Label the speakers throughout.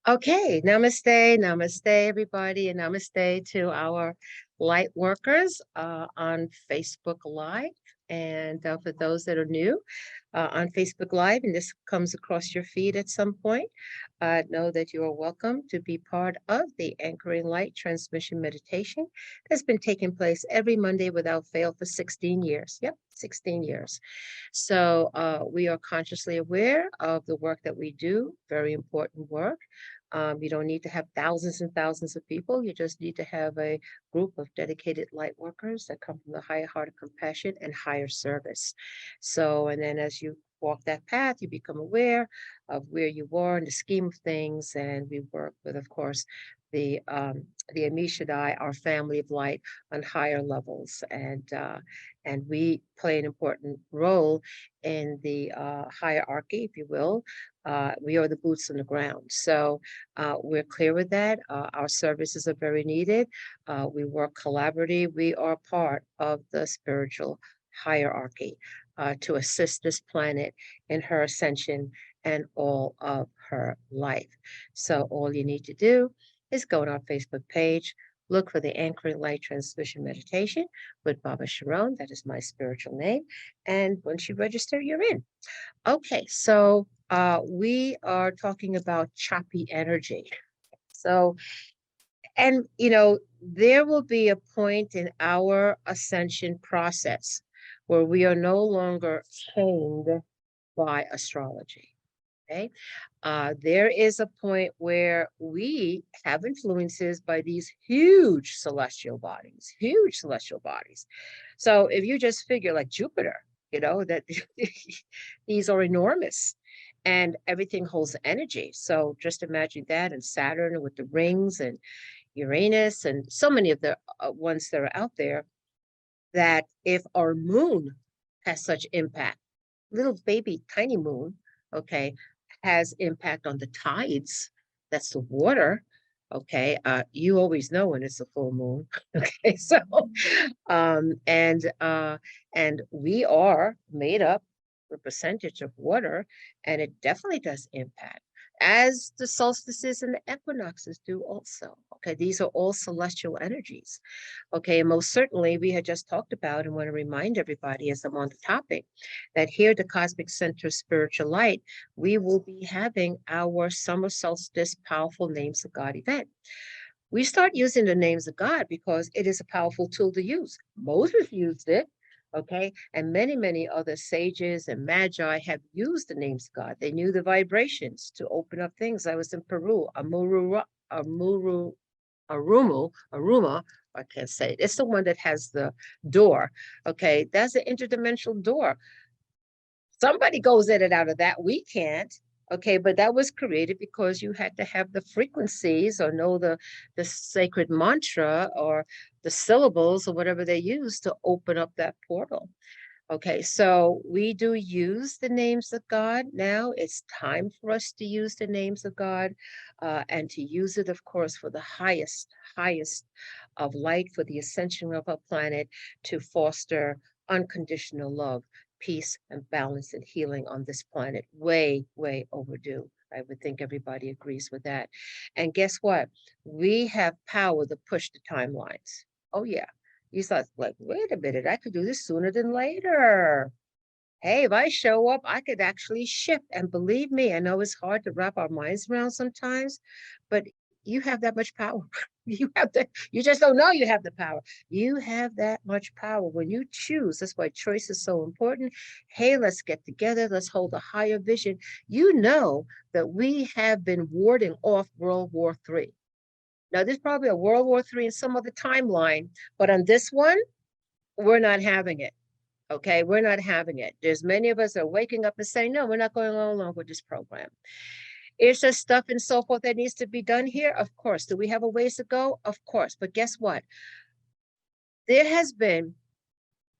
Speaker 1: Okay, namaste, namaste, everybody, and namaste to our light workers on Facebook Live. And for those that are new on Facebook Live, and this comes across your feed at some point, know that you are welcome to be part of the Anchoring Light Transmission Meditation that's been taking place every Monday without fail for 16 years. Yep, 16 years. So we are consciously aware of the work that we do, very important work. You don't need to have thousands and thousands of people. You just need to have a group of dedicated light workers that come from the higher heart of compassion and higher service. So, and then as you walk that path, you become aware of where you are in the scheme of things. And we work with, of course, the Amishadai, our family of light on higher levels. And we play an important role in the hierarchy, if you will. We are the boots on the ground. So we're clear with that. Our services are very needed. We work collaboratively. We are part of the spiritual hierarchy to assist this planet in her ascension and all of her life. So all you need to do is go on our Facebook page, look for the Anchoring Light Transmission Meditation with Baba Sharon. That is my spiritual name. And once you register, you're in. Okay, so we are talking about choppy energy. So, and there will be a point in our ascension process where we are no longer chained by astrology. Okay. There is a point where we have influences by these huge celestial bodies, huge celestial bodies. So if you just figure like Jupiter, that these are enormous and everything holds energy. So just imagine that, and Saturn with the rings, and Uranus, and so many of the ones that are out there, that if our moon has such impact, little baby tiny moon, okay, has impact on the tides. That's the water. Okay, you always know when it's a full moon. Okay, so and we are made up a percentage of water, and it definitely does impact, as the solstices and the equinoxes do also. Okay, these are all celestial energies. Okay, and most certainly we had just talked about, and want to remind everybody as I'm on the topic, that here at the Cosmic Center of Spiritual Light, we will be having our summer solstice powerful names of God event. We start using the names of God because it is a powerful tool to use. Moses used it, okay? And many, many other sages and magi have used the names of God. They knew the vibrations to open up things. I was in Peru, Aruma, I can't say it. It's the one that has the door, okay? That's an interdimensional door. Somebody goes in and out of that. We can't. Okay, but that was created because you had to have the frequencies or know the sacred mantra or the syllables or whatever they use to open up that portal. Okay, so we do use the names of God now. It's time for us to use the names of God and to use it, of course, for the highest of light, for the ascension of our planet, to foster unconditional love, peace, and balance and healing on this planet. Way, way overdue. I would think everybody agrees with that. And guess what? We have power to push the timelines. Oh, yeah. You thought, like, wait a minute, I could do this sooner than later. Hey, if I show up, I could actually shift. And believe me, I know it's hard to wrap our minds around sometimes, but you have that much power. You just don't know you have the power. You have that much power when you choose. That's why choice is so important. Hey, let's get together. Let's hold a higher vision. You know that we have been warding off World War III. Now, there's probably a World War III in some other timeline, but on this one, we're not having it. Okay, we're not having it. There's many of us that are waking up and saying, no, we're not going along with this program. Is there stuff and so forth that needs to be done here? Of course. Do we have a ways to go? Of course. But guess what? There has been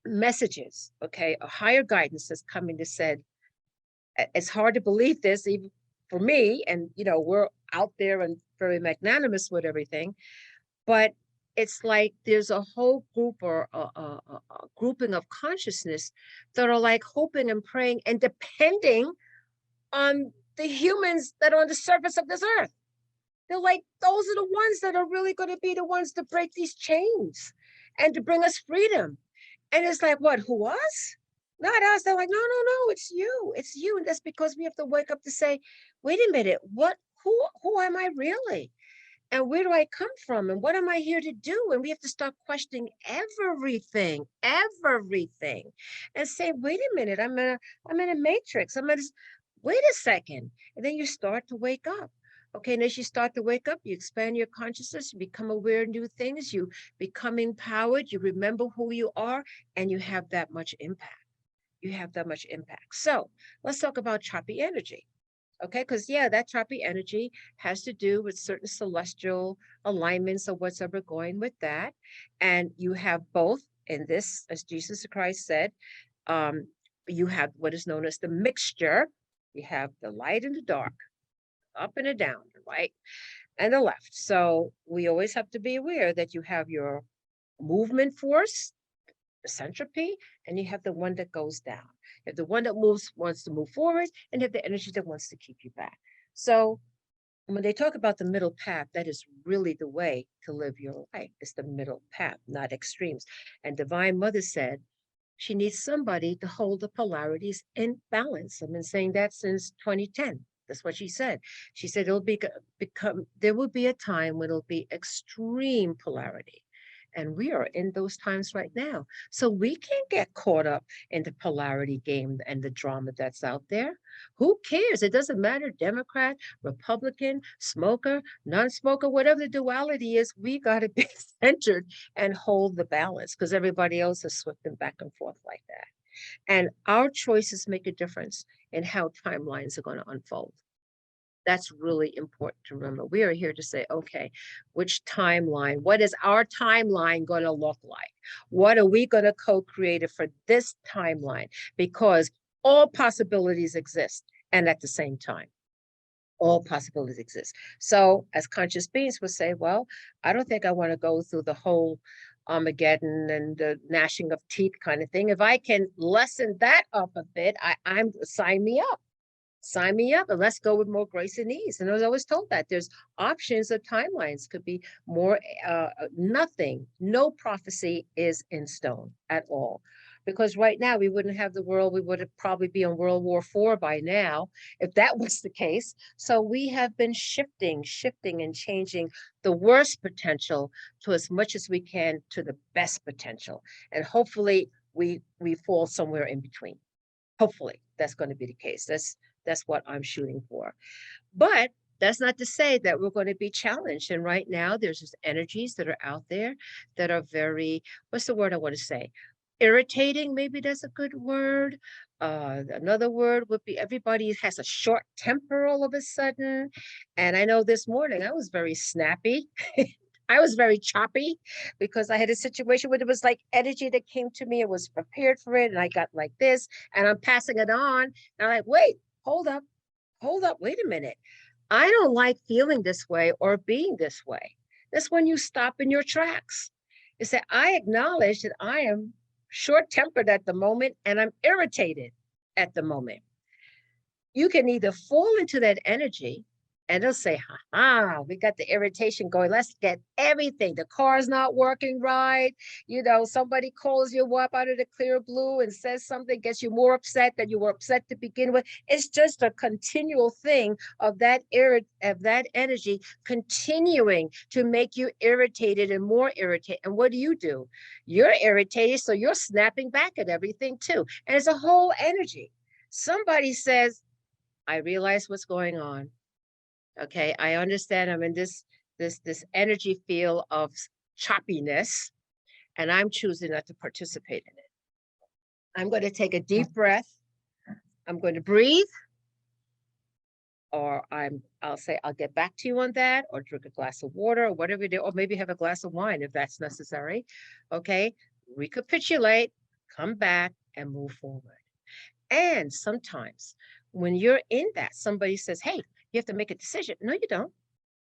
Speaker 1: messages, okay, a higher guidance has come in to said, it's hard to believe this, even for me, and we're out there and very magnanimous with everything, but it's like there's a whole group or a grouping of consciousness that are like hoping and praying and depending on the humans that are on the surface of this earth. They're like, those are the ones that are really going to be the ones to break these chains and to bring us freedom. And it's like, what, who, us? Not us. They're like, no, no, no, it's you. It's you. And that's because we have to wake up to say, wait a minute, who am I really? And where do I come from? And what am I here to do? And we have to start questioning everything, and say, wait a minute, I'm in a matrix. Wait a second. And then you start to wake up. Okay, and as you start to wake up, you expand your consciousness, you become aware of new things, you become empowered, you remember who you are, and you have that much impact. You have that much impact. So let's talk about choppy energy. Okay, because yeah, that choppy energy has to do with certain celestial alignments of what's ever going with that. And you have both in this, as Jesus Christ said, um, you have what is known as the mixture. You have the light and the dark, up and a down, the right and the left. So we always have to be aware that you have your movement force, the centropy, and you have the one that goes down. You have the one that moves, wants to move forward, and you have the energy that wants to keep you back. So when they talk about the middle path, that is really the way to live your life. It's the middle path, not extremes. And Divine Mother said she needs somebody to hold the polarities in balance. I've been saying that since 2010. That's what she said. She said there will be a time when it'll be extreme polarity. And we are in those times right now. So we can't get caught up in the polarity game and the drama that's out there. Who cares? It doesn't matter, Democrat, Republican, smoker, non-smoker, whatever the duality is, we got to be centered and hold the balance because everybody else is swifting back and forth like that. And our choices make a difference in how timelines are going to unfold. That's really important to remember. We are here to say, okay, which timeline, what is our timeline going to look like? What are we going to co-create for this timeline? Because all possibilities exist. And at the same time, all possibilities exist. So as conscious beings would say, well, I don't think I want to go through the whole Armageddon and the gnashing of teeth kind of thing. If I can lessen that up a bit, I'm sign me up. Sign me up and let's go with more grace and ease. And I was always told that there's options of timelines could be more, nothing, no prophecy is in stone at all. Because right now we wouldn't have the world, we would have probably be in World War IV by now, if that was the case. So we have been shifting and changing the worst potential to as much as we can to the best potential. And hopefully we fall somewhere in between. Hopefully that's going to be the case. That's what I'm shooting for. But that's not to say that we're going to be challenged. And right now, there's just energies that are out there that are very, what's the word I want to say? Irritating, maybe that's a good word. Another word would be everybody has a short temper all of a sudden. And I know this morning I was very snappy. I was very choppy because I had a situation where it was like energy that came to me. I was prepared for it and I got like this and I'm passing it on. And I'm like, wait, hold up, wait a minute. I don't like feeling this way or being this way. That's when you stop in your tracks. You say, I acknowledge that I am short-tempered at the moment and I'm irritated at the moment. You can either fall into that energy and they'll say, we got the irritation going. Let's get everything. The car's not working right. You know, somebody calls you up out of the clear blue and says something, gets you more upset than you were upset to begin with. It's just a continual thing of that energy continuing to make you irritated and more irritated. And what do? You're irritated, so you're snapping back at everything too. And it's a whole energy. Somebody says, I realize what's going on. Okay, I understand I'm in this energy field of choppiness, and I'm choosing not to participate in it. I'm going to take a deep breath. I'm going to breathe, or I'll say I'll get back to you on that, or drink a glass of water, or whatever you do, or maybe have a glass of wine if that's necessary. Okay, recapitulate, come back, and move forward. And sometimes when you're in that, somebody says, hey, you have to make a decision. No, you don't.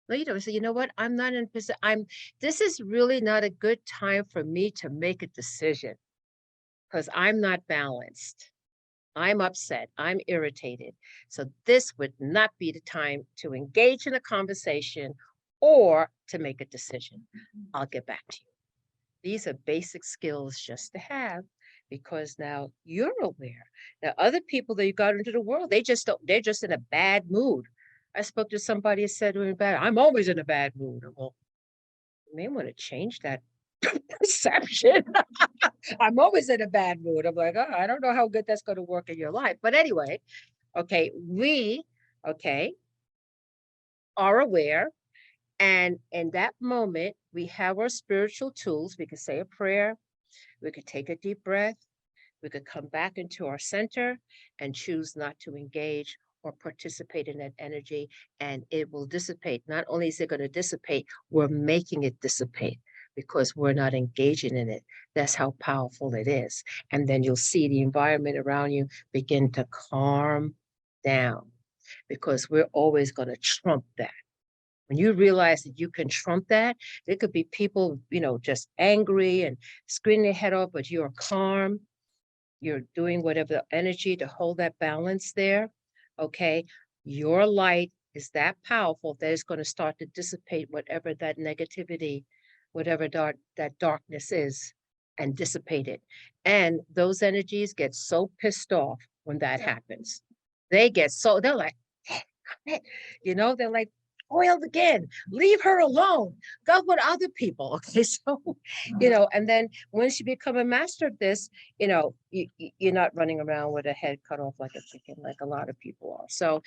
Speaker 1: No, you don't. So you know what? I'm not in position. This is really not a good time for me to make a decision because I'm not balanced. I'm upset. I'm irritated. So this would not be the time to engage in a conversation or to make a decision. I'll get back to you. These are basic skills just to have because now you're aware. Now, other people that you got into the world, they just don't, they're just in a bad mood. I spoke to somebody who said to me, bad, I'm always in a bad mood. Well, you may want to change that perception. I'm always in a bad mood. I'm like, oh, I don't know how good that's going to work in your life. But anyway, okay, we, okay, are aware. And in that moment, we have our spiritual tools. We could say a prayer, we could take a deep breath, we could come back into our center and choose not to engage or participate in that energy, and it will dissipate. Not only is it going to dissipate, we're making it dissipate because we're not engaging in it. That's how powerful it is. And then you'll see the environment around you begin to calm down because we're always going to trump that. When you realize that you can trump that, there could be people, just angry and screaming their head off, but you're calm. You're doing whatever energy to hold that balance there. Okay. Your light is that powerful that it's going to start to dissipate whatever that negativity, whatever that darkness is, and dissipate it. And those energies get so pissed off when that happens. They're like, they're like, foiled again. Leave her alone. Go with other people. Okay. So, and then once you become a master of this, you're not running around with a head cut off like a chicken, like a lot of people are. So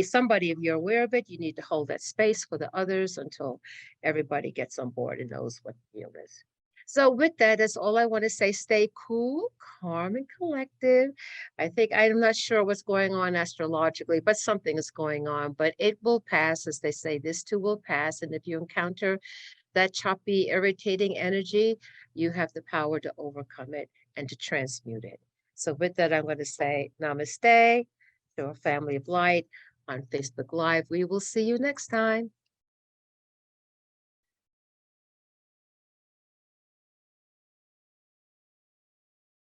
Speaker 1: somebody, if you're aware of it, you need to hold that space for the others until everybody gets on board and knows what the deal is. So with that, that's all I want to say. Stay cool, calm, and collective. I'm not sure what's going on astrologically, but something is going on, but it will pass. As they say, this too will pass. And if you encounter that choppy, irritating energy, you have the power to overcome it and to transmute it. So with that, I'm going to say namaste to a family of light on Facebook Live. We will see you next time.